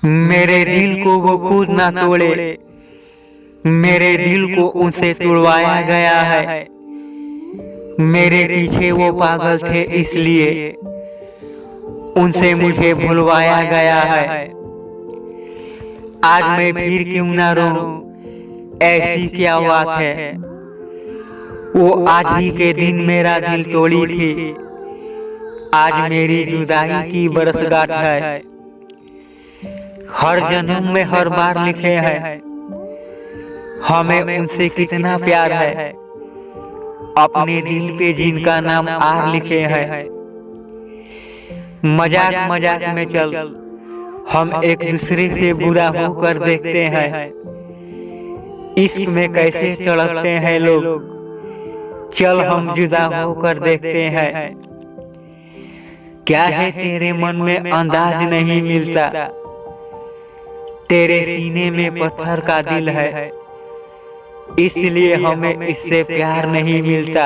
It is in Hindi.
मेरे दिल को वो खुद ना तोड़े, मेरे दिल को उनसे तुड़वाया गया है। मेरे पीछे वो पागल थे इसलिए उनसे मुझे भुलवाया गया है। आज मैं फिर क्यों ना रोऊं, ऐसी क्या बात है। वो आज ही के दिन मेरा दिल तोड़ी थी, आज मेरी जुदाई की बरसगांठ है। हर जन्म में हर बार लिखे हैं हमें उनसे कितना प्यार है। अपने दिल पे जिनका नाम आर लिखे हैं। मजाक मजाक में चल हम एक दूसरे से बुरा होकर देखते हैं। इश्क में कैसे तड़पते हैं लोग, चल हम जुदा होकर देखते हैं। क्या है तेरे मन में अंदाज नहीं मिलता, तेरे सीने में पत्थर का दिल है, इसलिए हमें इससे प्यार नहीं मिलता।